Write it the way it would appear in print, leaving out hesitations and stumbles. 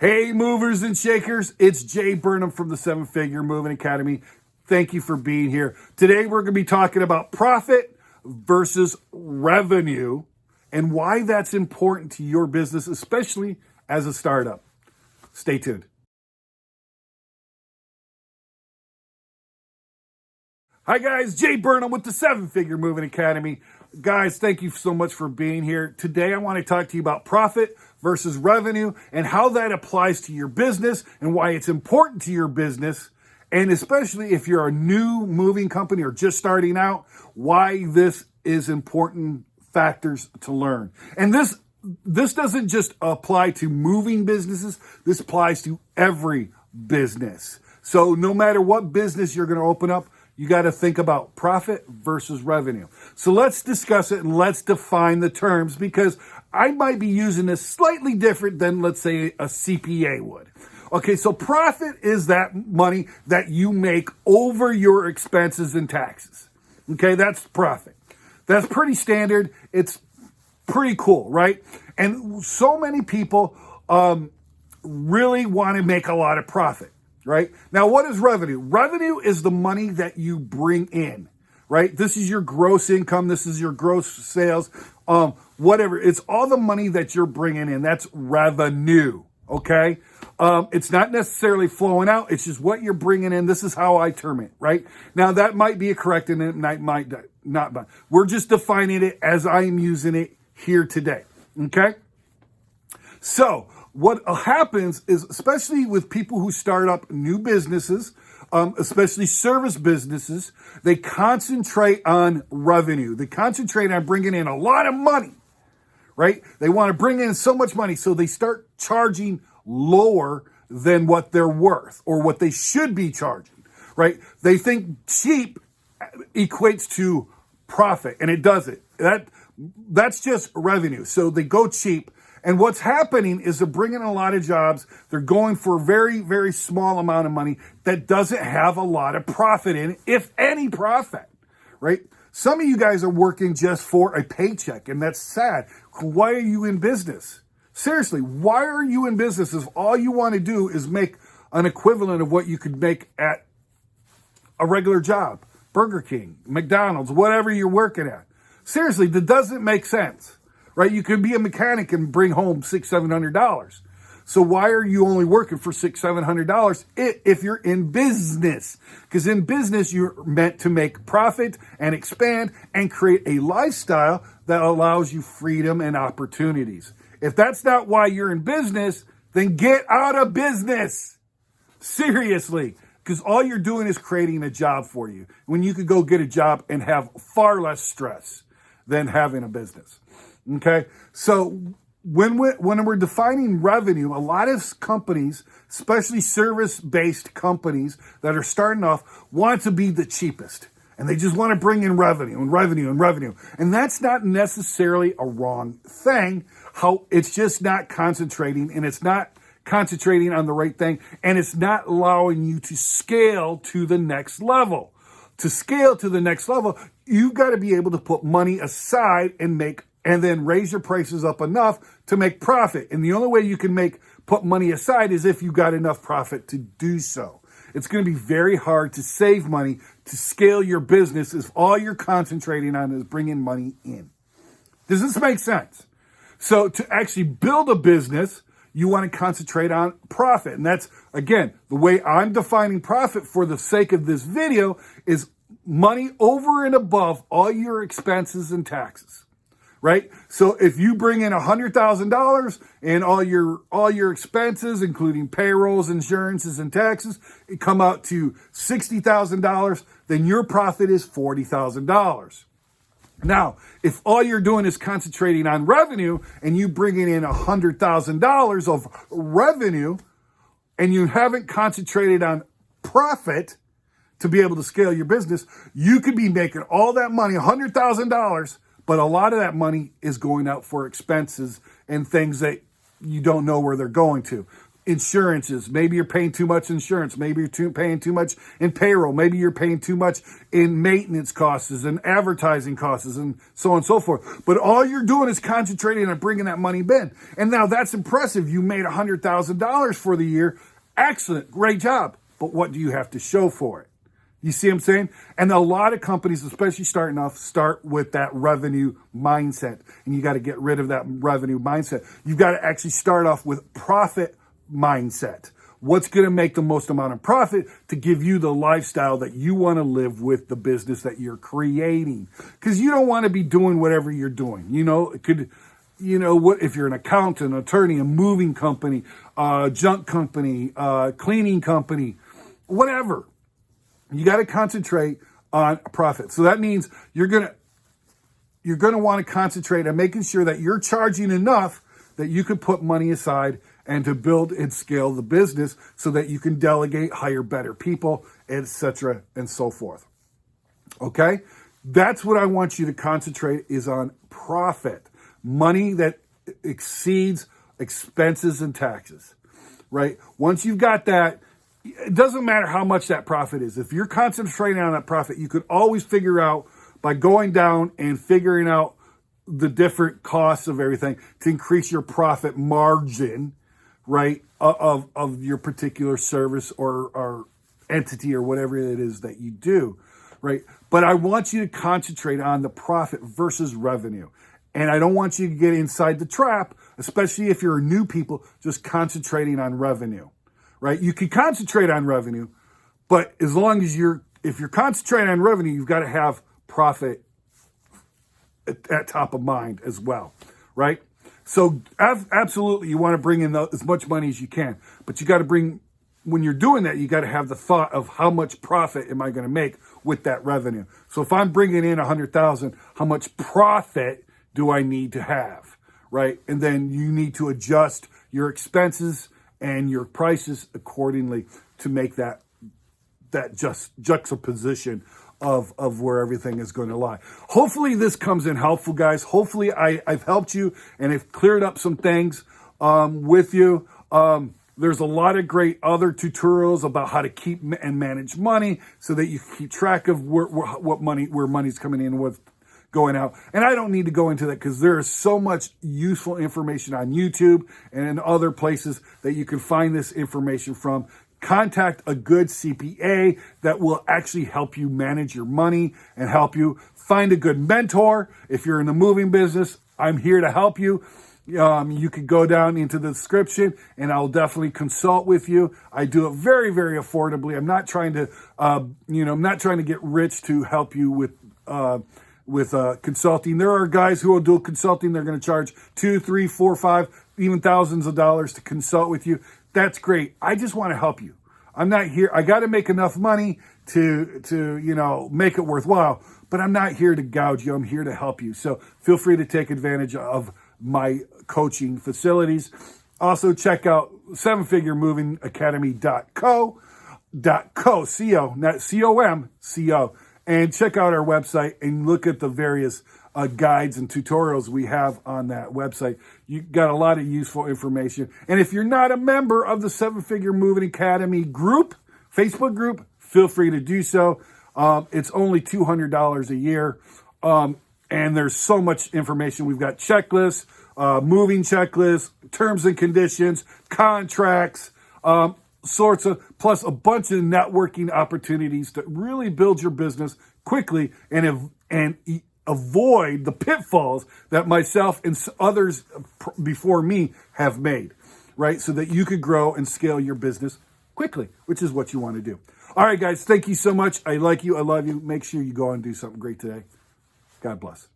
Hey, movers and shakers, it's Jae Burnham from the Seven Figure Moving Academy. Thank you for being here. Today, we're going to be talking about profit versus revenue and why that's important to your business, especially as a startup. Stay tuned. Hi, guys. Jae Burnham with the Seven Figure Moving Academy. Guys, thank you so much for being here. Today, I want to talk to you about profit versus revenue and how that applies to your business and why it's important to your business. And especially if you're a new moving company or just starting out, why this is important factors to learn. And this doesn't just apply to moving businesses. This applies to every business. So no matter what business you're going to open up, you got to think about profit versus revenue. So let's discuss it and let's define the terms, because I might be using this slightly different than, let's say, a CPA would. Okay, so profit is that money that you make over your expenses and taxes. Okay, that's profit. That's pretty standard. It's pretty cool, right? And so many people really want to make a lot of profit. Right? Now, what is revenue? Revenue is the money that you bring in, right? This is your gross income. This is your gross sales, whatever. It's all the money that you're bringing in. That's revenue, okay? It's not necessarily flowing out. It's just what you're bringing in. This is how I term it, right? Now, that might be correct and it might not be. We're just defining it as I'm using it here today, okay? So, what happens is, especially with people who start up new businesses, especially service businesses, they concentrate on revenue. They concentrate on bringing in a lot of money, right? They want to bring in so much money, so they start charging lower than what they're worth or what they should be charging, right? They think cheap equates to profit, and it doesn't. That's just revenue. So they go cheap. And what's happening is they're bringing a lot of jobs. They're going for a very, very small amount of money that doesn't have a lot of profit in it, if any profit, right? Some of you guys are working just for a paycheck, and that's sad. Why are you in business? Seriously, why are you in business if all you want to do is make an equivalent of what you could make at a regular job? Burger King, McDonald's, whatever you're working at. Seriously, that doesn't make sense. Right? You could be a mechanic and bring home $600-700. So why are you only working for $600-700 if you're in business? Because in business, you're meant to make profit and expand and create a lifestyle that allows you freedom and opportunities. If that's not why you're in business, then get out of business. Seriously. Because all you're doing is creating a job for you, when you could go get a job and have far less stress than having a business. Okay, so when we're defining revenue, a lot of companies, especially service-based companies that are starting off, want to be the cheapest. And they just want to bring in revenue and revenue and revenue. And that's not necessarily a wrong thing. How it's just not concentrating, and it's not concentrating on the right thing, and it's not allowing you to scale to the next level. To scale to the next level, you've got to be able to put money aside and then raise your prices up enough to make profit. And the only way you can put money aside is if you got enough profit to do so. It's going to be very hard to save money to scale your business if all you're concentrating on is bringing money in. Does this make sense? So to actually build a business, you want to concentrate on profit. And that's, again, the way I'm defining profit for the sake of this video is money over and above all your expenses and taxes. Right? So if you bring in $100,000 and all your expenses, including payrolls, insurances, and taxes, it come out to $60,000, then your profit is $40,000. Now, if all you're doing is concentrating on revenue and you bringing in $100,000 of revenue and you haven't concentrated on profit to be able to scale your business, you could be making all that money, $100,000, but a lot of that money is going out for expenses and things that you don't know where they're going to. insurances. Maybe you're paying too much insurance. Maybe you're paying too much in payroll. Maybe you're paying too much in maintenance costs and advertising costs and so on and so forth. But all you're doing is concentrating on bringing that money in. And now that's impressive. You made $100,000 for the year. Excellent. Great job. But what do you have to show for it? You see what I'm saying? And a lot of companies, especially starting off, start with that revenue mindset. And you got to get rid of that revenue mindset. You've got to actually start off with profit mindset. What's going to make the most amount of profit to give you the lifestyle that you want to live with the business that you're creating? Because you don't want to be doing whatever you're doing. You know, it could, you know, what if you're an accountant, attorney, a moving company, junk company, cleaning company, whatever. You got to concentrate on profit. So that means you're going to want to concentrate on making sure that you're charging enough that you can put money aside and to build and scale the business so that you can delegate, hire better people, etc., and so forth. Okay? That's what I want you to concentrate is on profit. Money that exceeds expenses and taxes, right? Once you've got that, it doesn't matter how much that profit is. If you're concentrating on that profit, you could always figure out by going down and figuring out the different costs of everything to increase your profit margin, right, of your particular service or entity or whatever it is that you do, right? But I want you to concentrate on the profit versus revenue. And I don't want you to get inside the trap, especially if you're new people, just concentrating on revenue. Right? You can concentrate on revenue, but as long as if you're concentrating on revenue, you've got to have profit at top of mind as well, right? So absolutely, you want to bring in as much money as you can, but you got to when you're doing that, you got to have the thought of how much profit am I going to make with that revenue. So if I'm bringing in 100,000, how much profit do I need to have, right? And then you need to adjust your expenses and your prices accordingly to make that just juxtaposition of where everything is going to lie. Hopefully this comes in helpful, guys. Hopefully I've helped you and have cleared up some things with you. There's a lot of great other tutorials about how to keep and manage money so that you keep track of where money's coming in with going out. And I don't need to go into that because there is so much useful information on YouTube and in other places that you can find this information from. Contact a good CPA that will actually help you manage your money and help you find a good mentor. If you're in the moving business, I'm here to help you. You could go down into the description and I'll definitely consult with you. I do it very, very affordably. I'm not trying to, I'm not trying to get rich to help you with consulting. There are guys who will do consulting. They're going to charge $2, $3, $4, $5, even thousands of dollars to consult with you. That's great. I just want to help you. I'm not here. I got to make enough money to make it worthwhile, but I'm not here to gouge you. I'm here to help you. So feel free to take advantage of my coaching facilities. Also check out sevenfiguremovingacademy.co, C-O, not C-O-M, C-O. And check out our website and look at the various guides and tutorials we have on that website. You got a lot of useful information. And if you're not a member of the Seven Figure Moving Academy group, Facebook group, feel free to do so. It's only $200 a year. And there's so much information. We've got checklists, moving checklists, terms and conditions, contracts, sorts of, plus a bunch of networking opportunities to really build your business quickly and avoid the pitfalls that myself and others before me have made, right? So that you could grow and scale your business quickly, which is what you want to do. All right, guys, thank you so much. I like you. I love you. Make sure you go and do something great today. God bless.